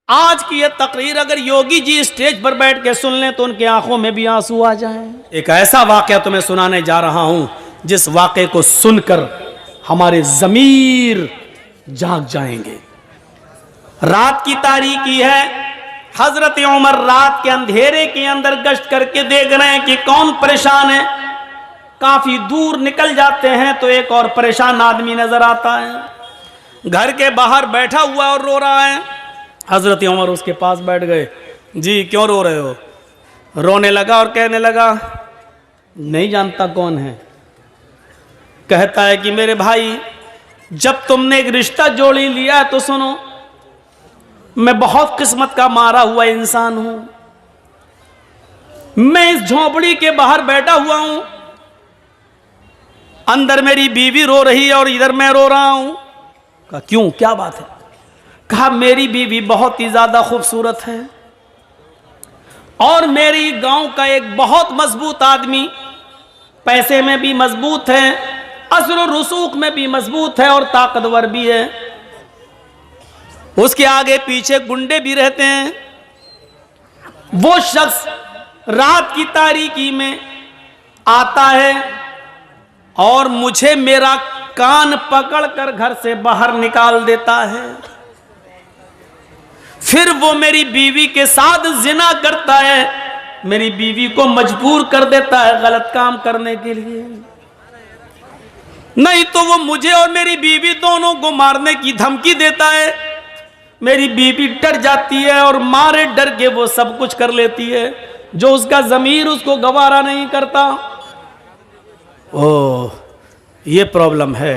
आज की ये तकरीर अगर योगी जी स्टेज पर बैठ के सुन लें तो उनकी आंखों में भी आंसू आ जाएं। एक ऐसा वाकया तुम्हें सुनाने जा रहा हूं जिस वाकये को सुनकर हमारे ज़मीर जाग जाएंगे। रात की तारीकी है। हजरत उमर रात के अंधेरे के अंदर गश्त करके देख रहे हैं कि कौन परेशान है। काफी दूर निकल जाते हैं तो एक और परेशान आदमी नजर आता है, घर के बाहर बैठा हुआ और रो रहा है। हजरत उमर उसके पास बैठ गए। जी क्यों रो रहे हो? रोने लगा और कहने लगा नहीं जानता कौन है। कहता है कि मेरे भाई जब तुमने एक रिश्ता जोड़ी लिया तो सुनो, मैं बहुत किस्मत का मारा हुआ इंसान हूं। मैं इस झोपड़ी के बाहर बैठा हुआ हूं, अंदर मेरी बीवी रो रही है और इधर मैं रो रहा हूं। कहा क्यों, क्या बात है? कहा मेरी बीवी बहुत ही ज्यादा खूबसूरत है और मेरी गांव का एक बहुत मजबूत आदमी, पैसे में भी मजबूत है, असर और रसूख में भी मजबूत है और ताकतवर भी है। उसके आगे पीछे गुंडे भी रहते हैं। वो शख्स रात की तारीकी में आता है और मुझे मेरा कान पकड़कर घर से बाहर निकाल देता है। फिर वो मेरी बीवी के साथ जिना करता है, मेरी बीवी को मजबूर कर देता है गलत काम करने के लिए। नहीं तो वो मुझे और मेरी बीवी दोनों को मारने की धमकी देता है। मेरी बीवी डर जाती है और मारे डर के वो सब कुछ कर लेती है जो उसका ज़मीर उसको गवारा नहीं करता। ओह ये प्रॉब्लम है।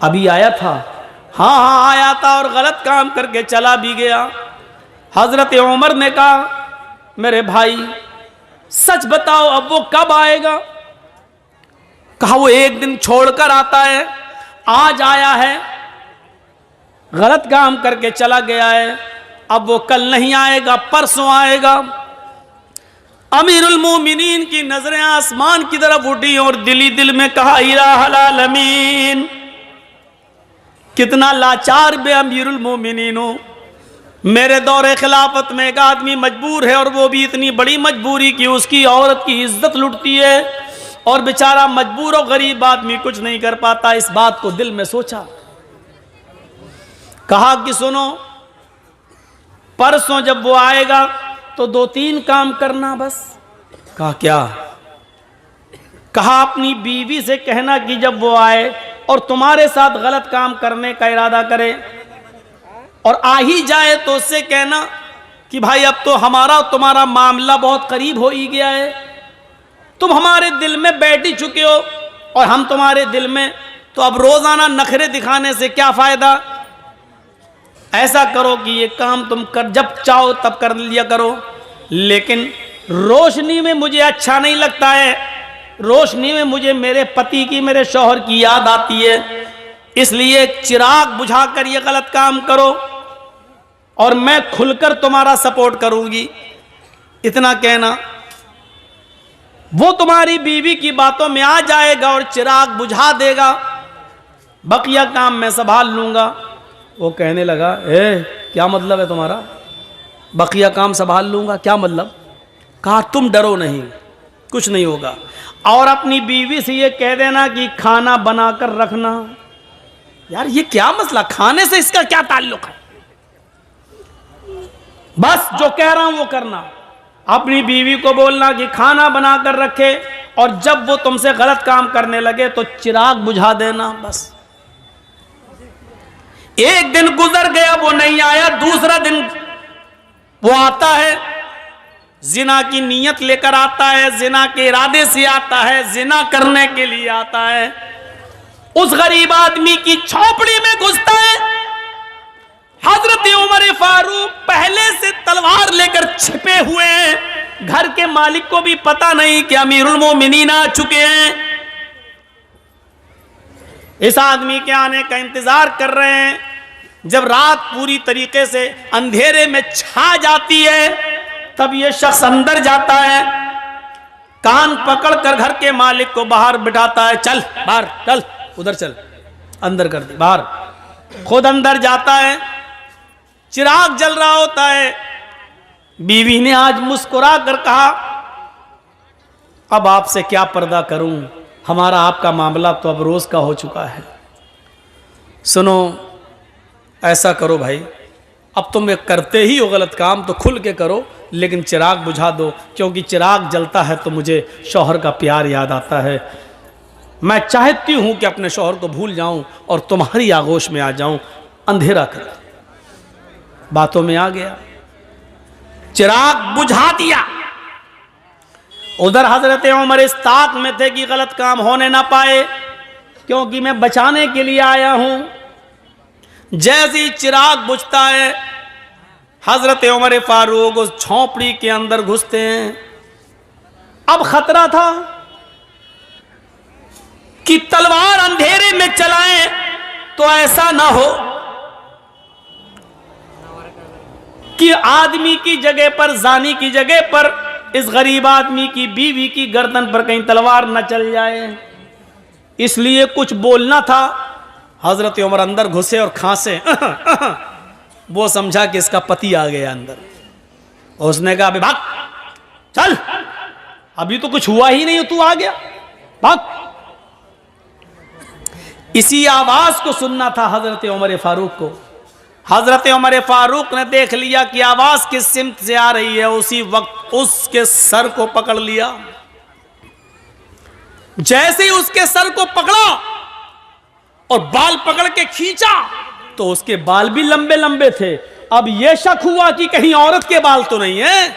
अभी आया था, हाँ आया था और गलत काम करके चला भी गया। हजरत उमर ने कहा मेरे भाई सच बताओ अब वो कब आएगा? कहा वो एक दिन छोड़कर आता है, आज आया है, गलत काम करके चला गया है, अब वो कल नहीं आएगा, परसों आएगा। अमीरुल मोमिनीन की नजरें आसमान की तरफ उठी और दिली दिल में कहा इलाहुल आलमीन, कितना लाचार बे अमीरुल मोमिनीन हो। मेरे दौरे खिलाफत में एक आदमी मजबूर है और वो भी इतनी बड़ी मजबूरी कि उसकी औरत की इज्जत लुटती है और बेचारा मजबूर और गरीब आदमी कुछ नहीं कर पाता। इस बात को दिल में सोचा, कहा कि सुनो परसों जब वो आएगा तो 2-3 काम करना बस। कहा क्या? कहा अपनी बीवी से कहना कि जब वो आए और तुम्हारे साथ गलत काम करने का इरादा करे और आ ही जाए तो उससे कहना कि भाई अब तो हमारा और तुम्हारा मामला बहुत करीब हो ही गया है, तुम हमारे दिल में बैठ ही चुके हो और हम तुम्हारे दिल में, तो अब रोजाना नखरे दिखाने से क्या फायदा। ऐसा करो कि ये काम तुम कर जब चाहो तब कर लिया करो, लेकिन रोशनी में मुझे अच्छा नहीं लगता है, रोशनी में मुझे मेरे पति की, मेरे शौहर की याद आती है, इसलिए चिराग बुझाकर ये गलत काम करो और मैं खुलकर तुम्हारा सपोर्ट करूंगी। इतना कहना, वो तुम्हारी बीवी की बातों में आ जाएगा और चिराग बुझा देगा, बकिया काम मैं संभाल लूंगा। वो कहने लगा क्या मतलब है तुम्हारा, बकिया काम संभाल लूंगा, क्या मतलब? कहा तुम डरो नहीं, कुछ नहीं होगा और अपनी बीवी से ये कह देना कि खाना बनाकर रखना। यार ये क्या मसला, खाने से इसका क्या ताल्लुक है? बस जो कह रहा हूं वो करना। अपनी बीवी को बोलना कि खाना बनाकर रखे और जब वो तुमसे गलत काम करने लगे तो चिराग बुझा देना बस। एक दिन गुजर गया, वो नहीं आया, दूसरा दिन वो आता है, जिना की नीयत लेकर आता है, जिना के इरादे से आता है, जिना करने के लिए आता है। उस गरीब आदमी की झोपड़ी में घुसता है। हजरत उमर फारूक पहले से तलवार लेकर छिपे हुए हैं, घर के मालिक को भी पता नहीं कि अमीरुल मोमिनीन आ चुके हैं। इस आदमी के आने का इंतजार कर रहे हैं। जब रात पूरी तरीके से अंधेरे में छा जाती है तब यह शख्स अंदर जाता है, कान पकड़कर घर के मालिक को बाहर बिठाता है, चल बाहर चल, उधर चल, अंदर कर दे बाहर। खुद अंदर जाता है, चिराग जल रहा होता है। बीवी ने आज मुस्कुरा कर कहा, अब आपसे क्या पर्दा करूं, हमारा आपका मामला तो अब रोज का हो चुका है। सुनो, ऐसा करो भाई, अब तुम करते ही हो गलत काम तो खुल के करो, लेकिन चिराग बुझा दो, क्योंकि चिराग जलता है तो मुझे शौहर का प्यार याद आता है। मैं चाहती हूं कि अपने शौहर को भूल जाऊं और तुम्हारी आगोश में आ जाऊं। अंधेरा कर बातों में आ गया, चिराग बुझा दिया। उधर हजरत उमर इस ताक में थे कि गलत काम होने ना पाए, क्योंकि मैं बचाने के लिए आया हूं। जैसे ही चिराग बुझता है, हजरत उमर फारूक उस झोंपड़ी के अंदर घुसते हैं। अब खतरा था कि तलवार अंधेरे में चलाएं तो ऐसा ना हो कि आदमी की जगह पर, जानी की जगह पर इस गरीब आदमी की बीवी की गर्दन पर कहीं तलवार न चल जाए, इसलिए कुछ बोलना था। हजरत उमर अंदर घुसे और खांसे। वो समझा कि इसका पति आ गया अंदर। उसने कहा, अभी भाग, चल, अभी तो कुछ हुआ ही नहीं, तू आ गया, भाग। इसी आवाज को सुनना था हजरत उमर फारूक को। हजरत उमर फारूक ने देख लिया कि आवाज किस सिमत से आ रही है, उसी वक्त उसके सर को पकड़ लिया। जैसे ही उसके सर को पकड़ा और बाल पकड़ के खींचा तो उसके बाल भी लंबे लंबे थे। अब यह शक हुआ कि कहीं औरत के बाल तो नहीं है।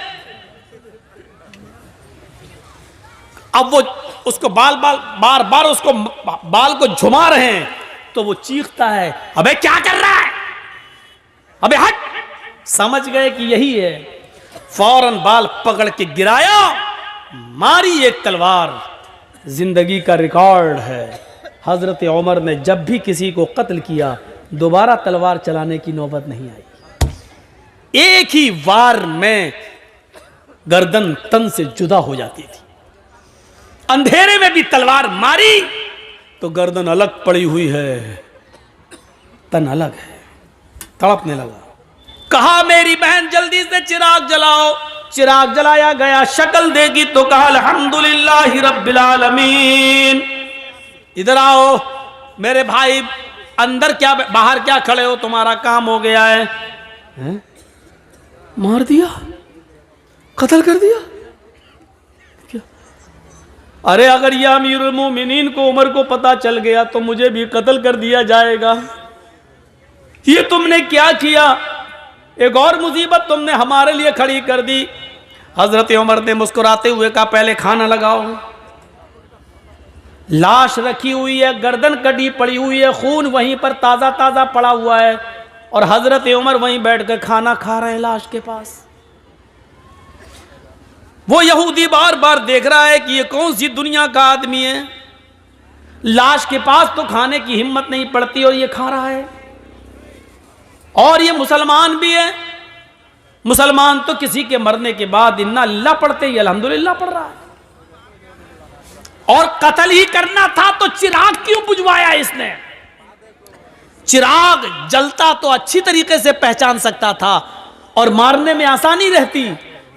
अब वो उसको बार बार उसको बाल को झुमा रहे हैं, तो वो चीखता है, अबे क्या कर रहा है, अबे हट। समझ गए कि यही है, फौरन बाल पकड़ के गिराया, मारी एक तलवार। जिंदगी का रिकॉर्ड है, हजरत उमर ने जब भी किसी को कत्ल किया दोबारा तलवार चलाने की नौबत नहीं आई। एक ही वार में गर्दन तन से जुदा हो जाती थी। अंधेरे में भी तलवार मारी तो गर्दन अलग पड़ी हुई है, तन अलग है, तड़पने लगा। कहा, मेरी बहन जल्दी से चिराग जलाओ। चिराग जलाया गया, शक्ल देगी तो कहा, अल्हम्दुलिल्लाहि रब्बिल आलमीन। इधर आओ मेरे भाई, अंदर क्या बाहर क्या खड़े हो, तुम्हारा काम हो गया है। हैं? मार दिया, कत्ल कर दिया क्या? अरे अगर यह अमीरुल मोमिनीन को, उमर को पता चल गया तो मुझे भी कत्ल कर दिया जाएगा। ये तुमने क्या किया? एक और मुसीबत तुमने हमारे लिए खड़ी कर दी। हजरत उमर ने मुस्कुराते हुए कहा, पहले खाना लगाओ। लाश रखी हुई है, गर्दन कटी पड़ी हुई है, खून वहीं पर ताजा ताजा पड़ा हुआ है, और हजरत उमर वहीं बैठकर खाना खा रहे हैं लाश के पास। वो यहूदी बार बार देख रहा है कि ये कौन सी दुनिया का आदमी है, लाश के पास तो खाने की हिम्मत नहीं पड़ती और ये खा रहा है। और ये मुसलमान भी है। मुसलमान तो किसी के मरने के बाद इन्ना अल्लाह पढ़ते ही अल्हम्दुलिल्लाह पढ़ रहा है। और कत्ल ही करना था तो चिराग क्यों बुझवाया इसने? चिराग जलता तो अच्छी तरीके से पहचान सकता था और मारने में आसानी रहती,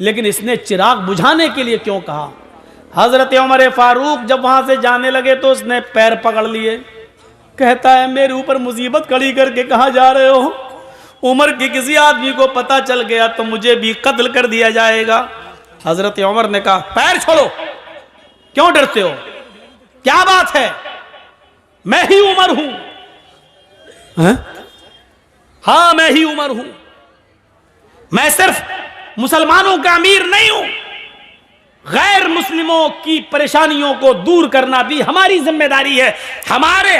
लेकिन इसने चिराग बुझाने के लिए क्यों कहा? हजरत उमर फारूक जब वहां से जाने लगे तो उसने पैर पकड़ लिए। कहता है, मेरे ऊपर मुसीबत खड़ी करके कहां जा रहे हो? उमर के किसी आदमी को पता चल गया तो मुझे भी कत्ल कर दिया जाएगा। हजरत उमर ने कहा, पैर छोड़ो, क्यों डरते हो? क्या बात है? मैं ही उमर हूं। हाँ, मैं ही उमर हूं। मैं सिर्फ मुसलमानों का अमीर नहीं हूं, गैर मुस्लिमों की परेशानियों को दूर करना भी हमारी जिम्मेदारी है। हमारे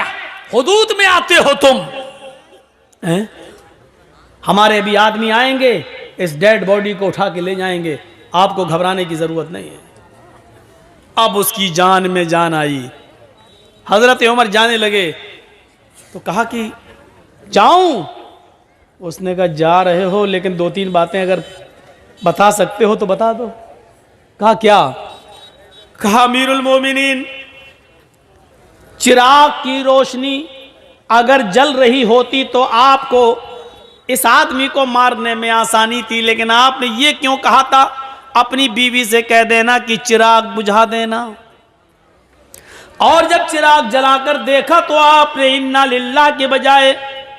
हुदूद में आते हो तुम। हमारे भी आदमी आएंगे, इस डेड बॉडी को उठा के ले जाएंगे, आपको घबराने की जरूरत नहीं है। अब उसकी जान में जान आई। हजरत उमर जाने लगे तो कहा कि जाऊं? उसने कहा, जा रहे हो, लेकिन दो तीन बातें अगर बता सकते हो तो बता दो। कहा, क्या? कहा, अमीरुल मोमिनीन, चिराग की रोशनी अगर जल रही होती तो आपको इस आदमी को मारने में आसानी थी, लेकिन आपने ये क्यों कहा था? अपनी बीवी से कह देना कि चिराग बुझा देना। और जब चिराग जलाकर देखा तो आपने इन्ना लिल्लाह के बजाय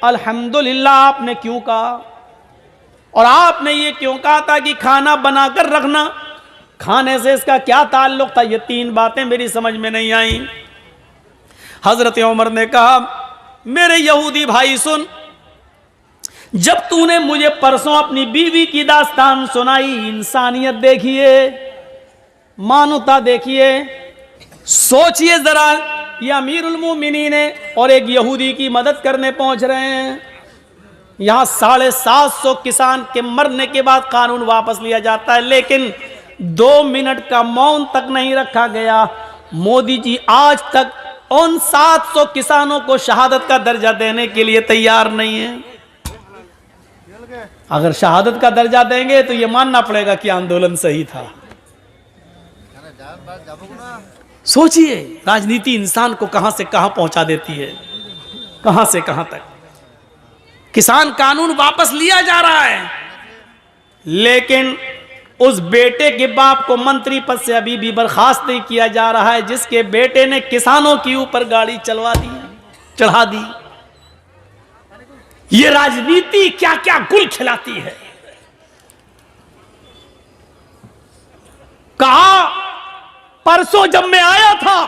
अल्हम्दुलिल्लाह आपने क्यों कहा? और आपने ये क्यों कहा था कि खाना बनाकर रखना? खाने से इसका क्या ताल्लुक था? ये तीन बातें मेरी समझ में नहीं आई। हजरत उमर ने कहा, मेरे यहूदी भाई सुन, जब तूने मुझे परसों अपनी बीवी की दास्तान सुनाई, इंसानियत देखिए, मानवता देखिए, सोचिए जरा, ये अमीरुल मोमिनीन है और एक यहूदी की मदद करने पहुंच रहे हैं। यहां 750 किसान के मरने के बाद कानून वापस लिया जाता है, लेकिन 2 मिनट का मौन तक नहीं रखा गया। मोदी जी आज तक उन 700 किसानों को शहादत का दर्जा देने के लिए तैयार नहीं है। अगर शहादत का दर्जा देंगे तो यह मानना पड़ेगा कि आंदोलन सही था। सोचिए, राजनीति इंसान को कहां से कहां पहुंचा देती है, कहां से कहां तक। किसान कानून वापस लिया जा रहा है, लेकिन उस बेटे के बाप को मंत्री पद से अभी भी बर्खास्त नहीं किया जा रहा है, जिसके बेटे ने किसानों के ऊपर गाड़ी चढ़ा दी। ये राजनीति क्या क्या गुल खिलाती है। कहा, परसों जब मैं आया था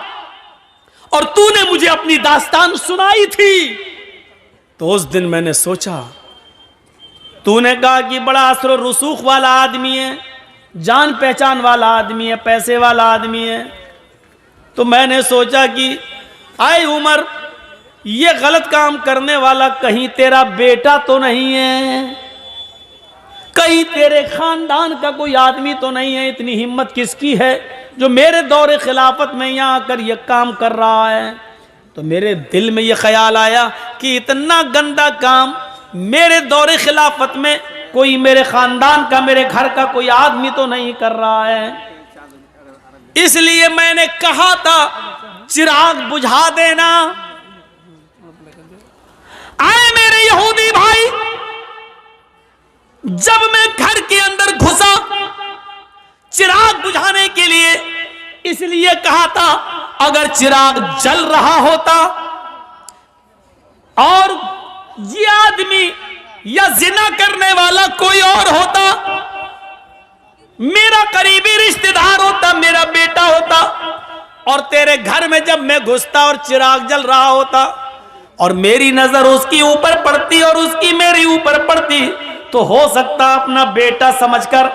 और तूने मुझे अपनी दास्तान सुनाई थी, तो उस दिन मैंने सोचा, तूने कहा कि बड़ा असर रसूख वाला आदमी है, जान पहचान वाला आदमी है, पैसे वाला आदमी है। तो मैंने सोचा कि आए उमर, ये गलत काम करने वाला कहीं तेरा बेटा तो नहीं है, कहीं तेरे खानदान का कोई आदमी तो नहीं है? इतनी हिम्मत किसकी है जो मेरे दौरे खिलाफत में यहाँ आकर यह काम कर रहा है? तो मेरे दिल में यह ख्याल आया कि इतना गंदा काम मेरे दौरे खिलाफत में कोई मेरे खानदान का, मेरे घर का कोई आदमी तो नहीं कर रहा है। इसलिए मैंने कहा था चिराग बुझा देना। आए मेरे यहूदी भाई, जब मैं घर के अंदर घुसा चिराग बुझाने के लिए, इसलिए कहा था अगर चिराग जल रहा होता और ये आदमी या जिना करने वाला कोई और होता, मेरा करीबी रिश्तेदार होता, मेरा बेटा होता, और तेरे घर में जब मैं घुसता और चिराग जल रहा होता और मेरी नजर उसके ऊपर पड़ती और उसकी मेरी ऊपर पड़ती, तो हो सकता अपना बेटा समझकर,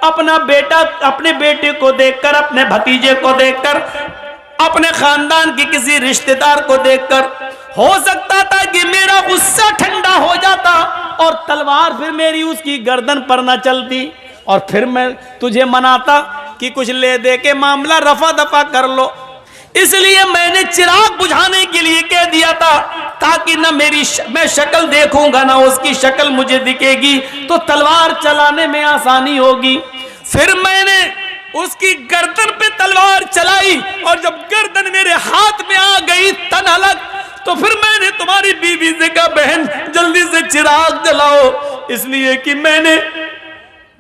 अपना बेटा अपने बेटे को देखकर, अपने भतीजे को देखकर, अपने खानदान के किसी रिश्तेदार को देखकर हो सकता था कि मेरा गुस्सा ठंडा हो जाता और तलवार फिर मेरी उसकी गर्दन पर न चलती और फिर मैं तुझे मनाता कि कुछ ले दे के मामला रफा दफा कर लो। इसलिए मैंने चिराग बुझाने के लिए कह दिया था, ताकि ना मैं शक्ल देखूंगा ना उसकी शक्ल मुझे दिखेगी, तो तलवार चलाने में आसानी होगी। फिर मैंने उसकी गर्दन पे तलवार चलाई और जब गर्दन मेरे हाथ में आ गई तन अलग, तो फिर मैंने तुम्हारी बीवी से कहा, बहन जल्दी से चिराग जलाओ, इसलिए कि मैंने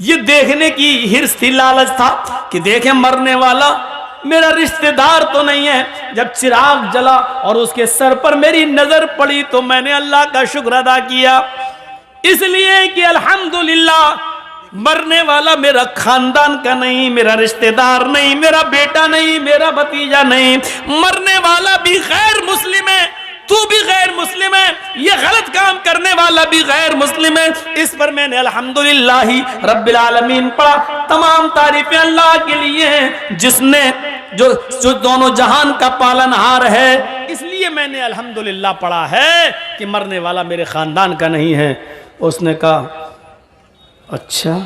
ये देखने की हिर्स थी, लालच था कि देखें मरने वाला मेरा रिश्तेदार तो नहीं है। जब चिराग जला और उसके सर पर मेरी नजर पड़ी तो मैंने अल्लाह का शुक्र अदा किया, इसलिए कि अल्हम्दुलिल्लाह मरने वाला मेरा खानदान का नहीं, मेरा रिश्तेदार नहीं, मेरा बेटा नहीं, मेरा भतीजा नहीं, मरने वाला भी गैर मुस्लिम है, तू भी गैर मुस्लिम है, ये गलत काम करने वाला भी गैर मुस्लिम है। इस पर मैंने अल्हम्दुलिल्लाहि रब्बिल आलमीन पढ़ा। तमाम तारीफें अल्लाह के लिए हैं जिसने जो दोनों जहान का पालनहार है, इसलिए मैंने अल्हम्दुलिल्लाह पढ़ा है कि मरने वाला मेरे खानदान का नहीं है। उसने कहा, अच्छा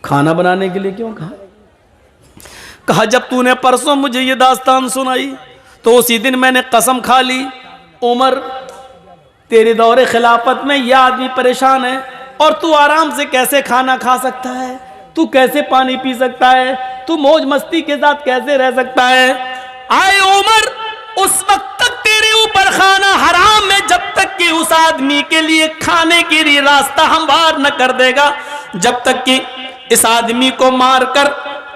खाना बनाने के लिए क्यों कहा? कहा जब तूने परसों मुझे ये दास्तान सुनाई तो उसी दिन मैंने कसम खा ली, उमर तेरे दौरे खिलाफत में यह आदमी परेशान है और तू आराम से कैसे खाना खा सकता है, तू कैसे पानी पी सकता है, तू मौज मस्ती के साथ कैसे रह सकता है। आए उमर, उस वक्त तक तेरे ऊपर खाना हराम है जब तक कि उस आदमी के लिए खाने के लिए रास्ता हमवार न कर देगा, जब तक कि इस आदमी को मारकर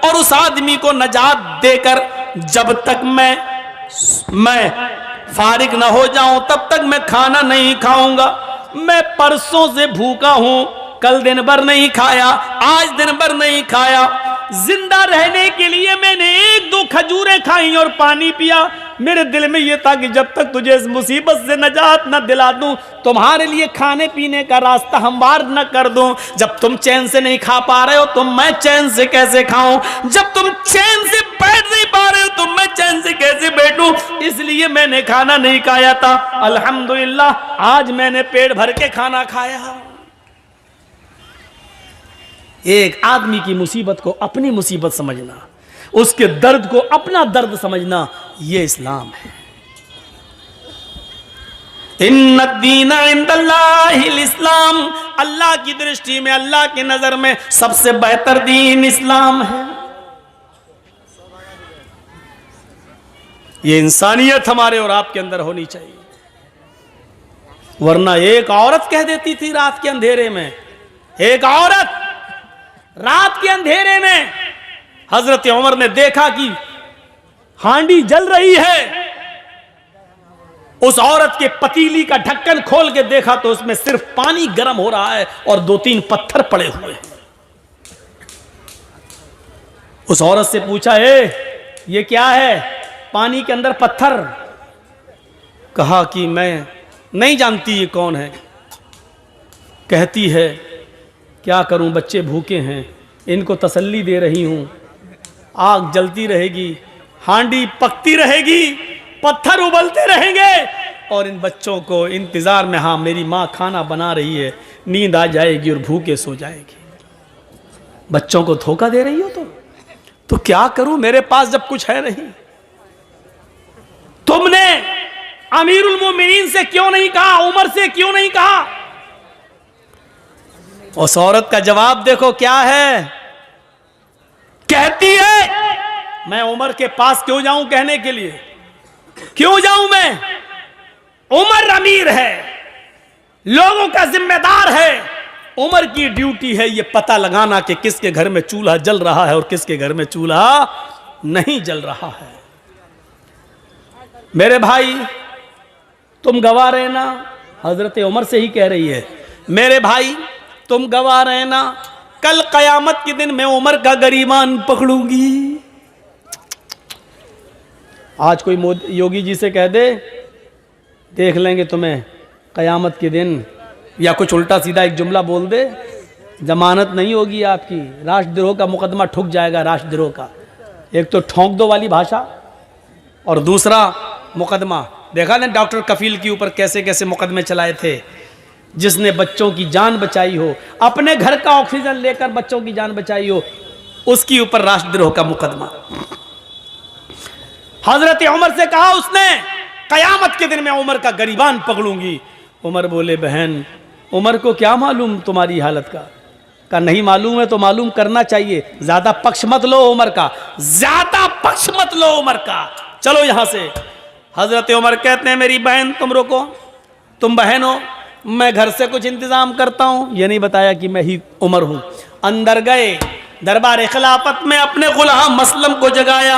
और उस आदमी को नजात देकर जब तक मैं फारिग न हो जाऊं तब तक मैं खाना नहीं खाऊंगा। मैं परसों से भूखा हूं, कल दिन भर नहीं खाया, आज दिन भर नहीं खाया। जिंदा रहने के लिए मैंने 1-2 खजूरें खाई और पानी पिया। मेरे दिल में यह था कि जब तक तुझे इस मुसीबत से नजात न दिला दूं, तुम्हारे लिए खाने पीने का रास्ता हमवार न कर दूं। जब तुम चैन से नहीं खा पा रहे हो तो मैं चैन से कैसे खाऊं? जब तुम चैन से बैठ नहीं पा रहे हो तो मैं चैन से कैसे बैठूं? इसलिए मैंने खाना नहीं खाया था। अल्हम्दुलिल्लाह आज मैंने पेट भर के खाना खाया। एक आदमी की मुसीबत को अपनी मुसीबत समझना, उसके दर्द को अपना दर्द समझना, यह इस्लाम है। इन्नद्दीना इंदल्लाहिल इस्लाम, अल्लाह की दृष्टि में, अल्लाह की नजर में सबसे बेहतर दीन इस्लाम है। यह इंसानियत हमारे और आपके अंदर होनी चाहिए। वरना एक औरत कह देती थी रात के अंधेरे में, एक औरत रात के अंधेरे में हजरत उमर ने देखा कि हांडी जल रही है। उस औरत के पतीली का ढक्कन खोल के देखा तो उसमें सिर्फ पानी गर्म हो रहा है और 2-3 पत्थर पड़े हुए हैं। उस औरत से पूछा, ये क्या है पानी के अंदर पत्थर? कहा कि मैं नहीं जानती ये कौन है। कहती है क्या करूं, बच्चे भूखे हैं, इनको तसल्ली दे रही हूं। आग जलती रहेगी, हांडी पकती रहेगी, पत्थर उबलते रहेंगे और इन बच्चों को इंतजार में, हाँ मेरी माँ खाना बना रही है, नींद आ जाएगी और भूखे सो जाएगी। बच्चों को धोखा दे रही हो तो क्या करूं, मेरे पास जब कुछ है नहीं। तुमने अमीरुल मोमिनीन से क्यों नहीं कहा, उमर से क्यों नहीं कहा? उस औरत का जवाब देखो क्या है। कहती है मैं उमर के पास क्यों जाऊं कहने के लिए, क्यों जाऊं मैं? उमर अमीर है, लोगों का जिम्मेदार है। उमर की ड्यूटी है ये पता लगाना कि किसके घर में चूल्हा जल रहा है और किसके घर में चूल्हा नहीं जल रहा है। मेरे भाई तुम गवाह रहना, हजरत उमर से ही कह रही है, मेरे भाई तुम गवाह रहना, कल कयामत के दिन मैं उमर का गरीबान पकड़ूंगी। आज कोई योगी जी से कह दे देख लेंगे तुम्हें कयामत के दिन, या कुछ उल्टा सीधा एक जुमला बोल दे, जमानत नहीं होगी आपकी, राष्ट्रद्रोह का मुकदमा ठुक जाएगा। राष्ट्रद्रोह का एक तो ठोंक दो वाली भाषा और दूसरा मुकदमा। देखा ना डॉक्टर कफील के ऊपर कैसे कैसे मुकदमे चलाए थे, जिसने बच्चों की जान बचाई हो, अपने घर का ऑक्सीजन लेकर बच्चों की जान बचाई हो, उसके ऊपर राष्ट्रद्रोह का मुकदमा। हजरत उमर से कहा उसने कयामत के दिन मैं उमर का गरीबान पकड़ूंगी। उमर बोले बहन उमर को क्या मालूम तुम्हारी हालत का नहीं मालूम है तो मालूम करना चाहिए। ज्यादा पक्ष मत लो उमर का, ज्यादा पक्ष मत लो उमर का, चलो यहां से। हजरत उमर कहते हैं मेरी बहन तुम रुको, तुम बहन हो, मैं घर से कुछ इंतजाम करता हूं। ये नहीं बताया कि मैं ही उमर हूं। अंदर गए, दरबार खिलाफत में अपने गुलाम मसलम को जगाया,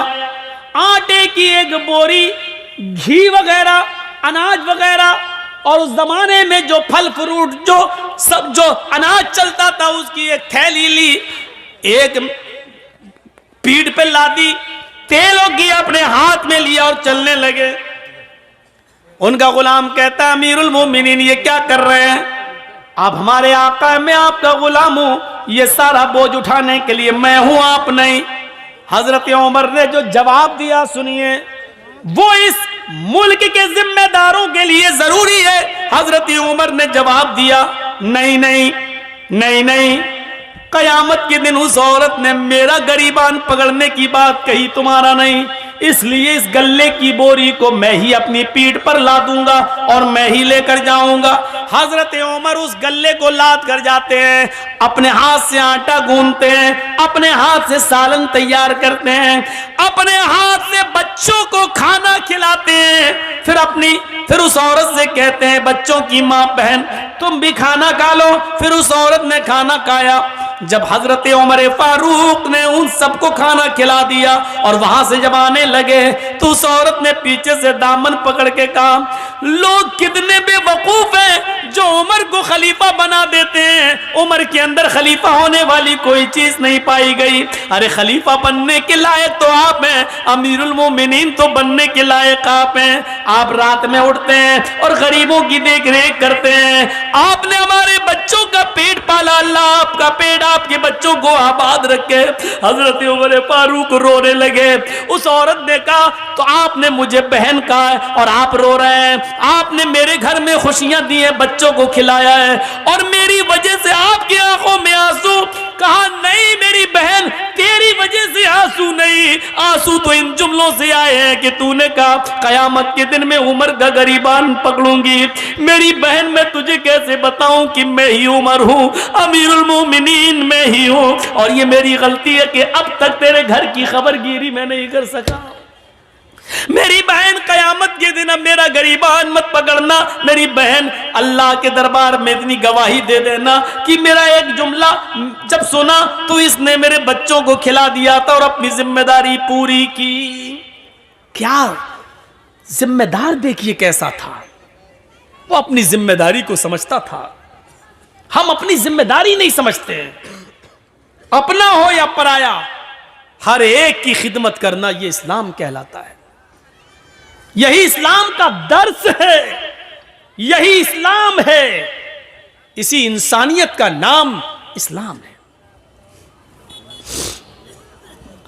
आटे की एक बोरी, घी वगैरह, अनाज वगैरह और उस जमाने में जो फल फ्रूट जो अनाज चलता था उसकी एक थैली ली, एक पीठ पे लादी, तेल और घी अपने हाथ में लिया और चलने लगे। उनका गुलाम कहता अमीरुल मोमिनीन ये क्या कर रहे हैं आप? हमारे आका है, मैं आपका गुलाम हूं, ये सारा बोझ उठाने के लिए मैं हूं, आप नहीं। हजरत उमर ने जो जवाब दिया सुनिए, वो इस मुल्क के जिम्मेदारों के लिए जरूरी है। हजरत उमर ने जवाब दिया नहीं नहीं नहीं नहीं, कयामत के दिन उस औरत ने मेरा गरीबान पकड़ने की बात कही, तुम्हारा नहीं। इसलिए इस गल्ले की बोरी को मैं ही अपनी पीठ पर लादूंगा और मैं ही लेकर जाऊंगा। हजरत उमर उस गल्ले को लाद कर जाते हैं, अपने हाथ से आटा गूंथते हैं, अपने हाथ से सालन तैयार करते हैं, अपने हाथ से बच्चों को खाना खिलाते हैं, फिर उस औरत से कहते हैं बच्चों की मां बहन तुम भी खाना खा लो। फिर उस औरत ने खाना खाया। जब हजरत उमर फारूक ने उन सबको खाना खिला दिया और वहां से जब आने लगे तो उस औरत ने पीछे से दामन पकड़ के कहा लोग कितने बेवकूफ हैं जो उमर को खलीफा बना देते हैं। उमर के अंदर खलीफा होने वाली कोई चीज नहीं पाई गई। अरे खलीफा बनने के लायक तो आप हैं, अमीरुल मोमिनीन तो बनने के लायक आप हैं। आप रात में उठते हैं और गरीबों की देख रेख करते हैं। आपने हमारे बच्चों का पेट पाला, अल्लाह आपका पेट आपके बच्चों को आबाद रखे। हजरत उमर फारूक रोने लगे। उस औरत ने कहा तो आपने मुझे बहन कहा है और आप रो रहे हैं। आपने मेरे घर में खुशियां दी है, बच्चों को खिलाया है और मेरी वजह से आपकी आंखों में आंसू। कहा नहीं मेरी बहन तेरी वजह से आंसू नहीं, आंसू तो इन जुमलों से आए हैं कि तूने कहा कयामत के दिन में उमर का गरीबान पकड़ूंगी। मेरी बहन मैं तुझे कैसे बताऊं कि मैं ही उमर हूं, अमीरुल मोमिनीन मैं ही हूं और ये मेरी गलती है कि अब तक तेरे घर की खबरगिरी मैं नहीं कर सका। मेरी बहन कयामत के दिन अब मेरा गरीबान मत पकड़ना। मेरी बहन अल्लाह के दरबार में इतनी गवाही दे देना कि मेरा एक जुमला जब सुना तो इसने मेरे बच्चों को खिला दिया था और अपनी जिम्मेदारी पूरी की। क्या जिम्मेदार देखिए कैसा था, वो अपनी जिम्मेदारी को समझता था। हम अपनी जिम्मेदारी नहीं समझते, अपना हो या पराया हर एक की खिदमत करना ये इस्लाम कहलाता है। यही इस्लाम का दर्स है, यही इस्लाम है, इसी इंसानियत का नाम इस्लाम है।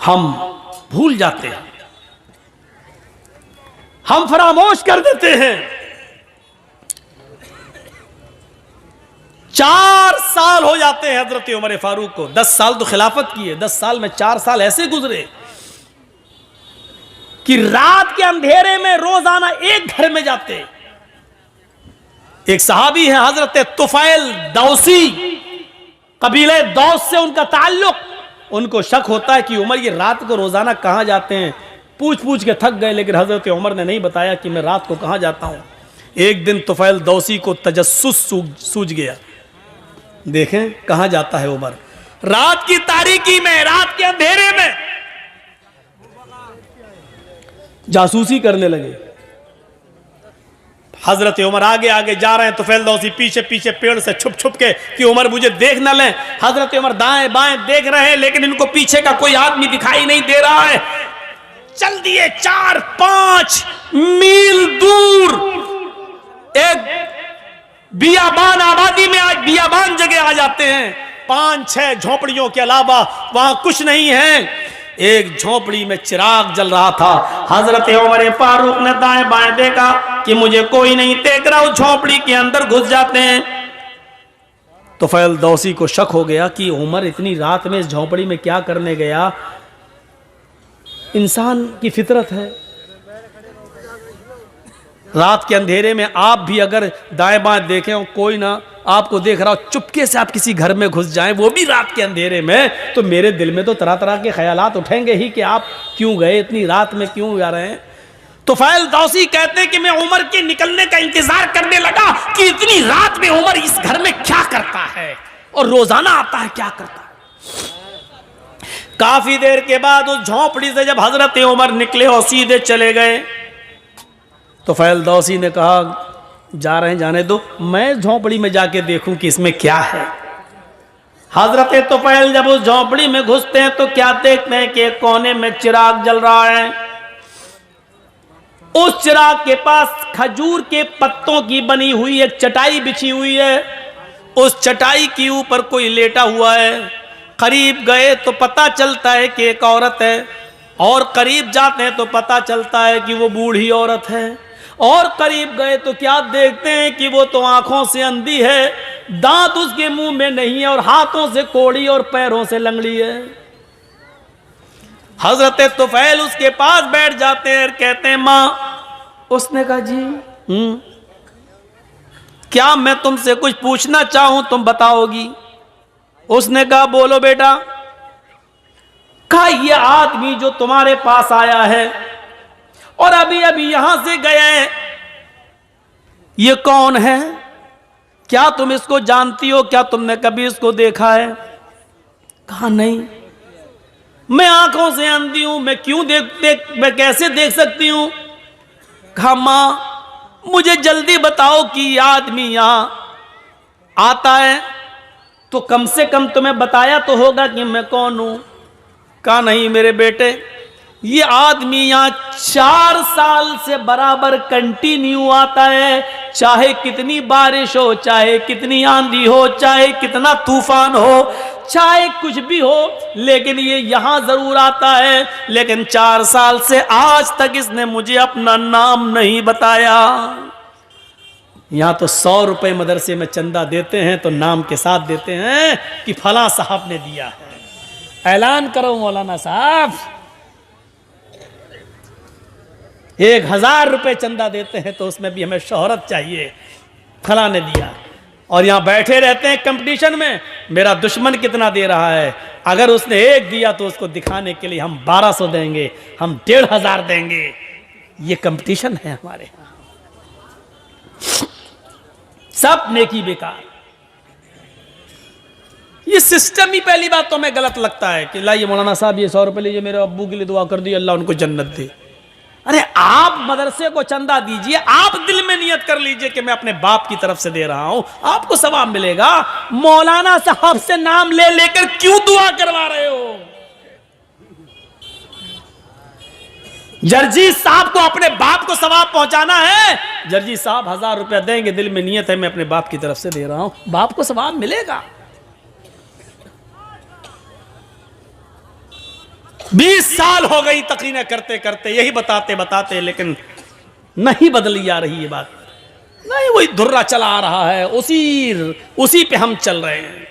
हम भूल जाते हैं, हम फरामोश कर देते हैं। 4 साल हो जाते हैं हजरत उमर फारूक को। 10 साल तो खिलाफत की है, 10 साल में 4 साल ऐसे गुजरे कि रात के अंधेरे में रोजाना एक घर में जाते। एक सहाबी है हजरत तुफैल दौसी, कबीले दौस से उनका ताल्लुक। उनको शक होता है कि उमर ये रात को रोजाना कहां जाते हैं। पूछ पूछ के थक गए लेकिन हजरत उमर ने नहीं बताया कि मैं रात को कहां जाता हूं। एक दिन तुफैल दौसी को तजस्सुस सूझ गया, देखें कहां जाता है उमर। रात की तारीकी में, रात के अंधेरे में जासूसी करने लगे। हजरत उमर आगे आगे जा रहे हैं, तुफैल दौसी पीछे पीछे पेड़ से छुप छुप के कि उमर मुझे देख न लें। हजरत उमर दाएं बाएं देख रहे हैं लेकिन इनको पीछे का कोई आदमी दिखाई नहीं दे रहा है। चल दिए 4-5 मील दूर एक बियाबान आबादी में, आज बियाबान जगह आ जाते हैं। 5-6 झोपड़ियों के अलावा वहां कुछ नहीं है। एक झोपड़ी में चिराग जल रहा था। हजरत उमर फारूक ने दाएं बाएं देखा कि मुझे कोई नहीं देख रहा, उस झोपड़ी के अंदर घुस जाते हैं। तो तुफैल दौसी को शक हो गया कि उमर इतनी रात में इस झोपड़ी में क्या करने गया। इंसान की फितरत है, रात के अंधेरे में आप भी अगर दाएं बाएं देखें और कोई ना आपको देख रहा हो, चुपके से आप किसी घर में घुस जाएं, वो भी रात के अंधेरे में, तो मेरे दिल में तो तरह तरह के ख्यालात उठेंगे ही कि आप क्यों गए, इतनी रात में क्यों जा रहे हैं। तुफैल दौसी कहते हैं कि मैं उमर के निकलने का इंतजार करने लगा कि इतनी रात में उमर इस घर में क्या करता है और रोजाना आता है क्या करता है। काफी देर के बाद उस झोपड़ी से जब हजरत उमर निकले और सीधे चले गए, तुफैल दौसी ने कहा जा रहे हैं जाने दो, मैं झोपड़ी में जाके देखूं कि इसमें क्या है। हजरत तुफैल जब उस झोपड़ी में घुसते हैं तो क्या देखते हैं कि एक कोने में चिराग जल रहा है। उस चिराग के पास खजूर के पत्तों की बनी हुई एक चटाई बिछी हुई है। उस चटाई के ऊपर कोई लेटा हुआ है। करीब गए तो पता चलता है कि एक औरत है और करीब जाते हैं तो पता चलता है कि वो बूढ़ी औरत है। और करीब गए तो क्या देखते हैं कि वो तो आंखों से अंधी है, दांत उसके मुंह में नहीं है और हाथों से कोड़ी और पैरों से लंगड़ी है। हजरत तुफैल उसके पास बैठ जाते हैं और कहते हैं माँ। उसने कहा जी क्या मैं तुमसे कुछ पूछना चाहूं तुम बताओगी? उसने कहा बोलो बेटा। कहा ये आदमी जो तुम्हारे पास आया है और अभी अभी यहां से गया है, ये कौन है? क्या तुम इसको जानती हो? क्या तुमने कभी इसको देखा है? कहा नहीं, मैं आंखों से अंधी हूं, मैं क्यों मैं कैसे देख सकती हूं? कहा मां मुझे जल्दी बताओ कि ये आदमी यहां आता है तो कम से कम तुम्हें बताया तो होगा कि मैं कौन हूं। कहा नहीं मेरे बेटे, ये आदमी यहां 4 साल से बराबर कंटिन्यू आता है, चाहे कितनी बारिश हो, चाहे कितनी आंधी हो, चाहे कितना तूफान हो, चाहे कुछ भी हो, लेकिन ये यहां जरूर आता है। लेकिन 4 साल से आज तक इसने मुझे अपना नाम नहीं बताया। यहां तो 100 रुपए मदरसे में चंदा देते हैं तो नाम के साथ देते हैं कि फला साहब ने दिया है। ऐलान करो मौलाना साहब, 1000 रुपए चंदा देते हैं तो उसमें भी हमें शोहरत चाहिए, फला ने दिया। और यहां बैठे रहते हैं कंपटीशन में, मेरा दुश्मन कितना दे रहा है, अगर उसने 1 दिया तो उसको दिखाने के लिए हम 1200 देंगे, हम 1500 देंगे। ये कंपटीशन है हमारे यहां। सब नेकी बेकार। ये सिस्टम ही पहली बात तो हमें गलत लगता है कि लाइए मौलाना साहब ये 100 रुपए लीजिए, मेरे अब्बू के लिए दुआ कर दी, अल्लाह उनको जन्नत दे। अरे आप मदरसे को चंदा दीजिए, आप दिल में नियत कर लीजिए कि मैं अपने बाप की तरफ से दे रहा हूं, आपको सवाब मिलेगा। मौलाना साहब से नाम ले लेकर क्यों दुआ करवा रहे हो? जर्जी साहब को अपने बाप को सवाब पहुंचाना है, जर्जी साहब 1000 रुपया देंगे, दिल में नियत है मैं अपने बाप की तरफ से दे रहा हूं, बाप को सवाब मिलेगा। 20 साल हो गई तकरीरें करते करते, यही बताते बताते, लेकिन नहीं बदली जा रही ये बात, नहीं, वही धुर्रा चला आ रहा है, उसी पे हम चल रहे हैं।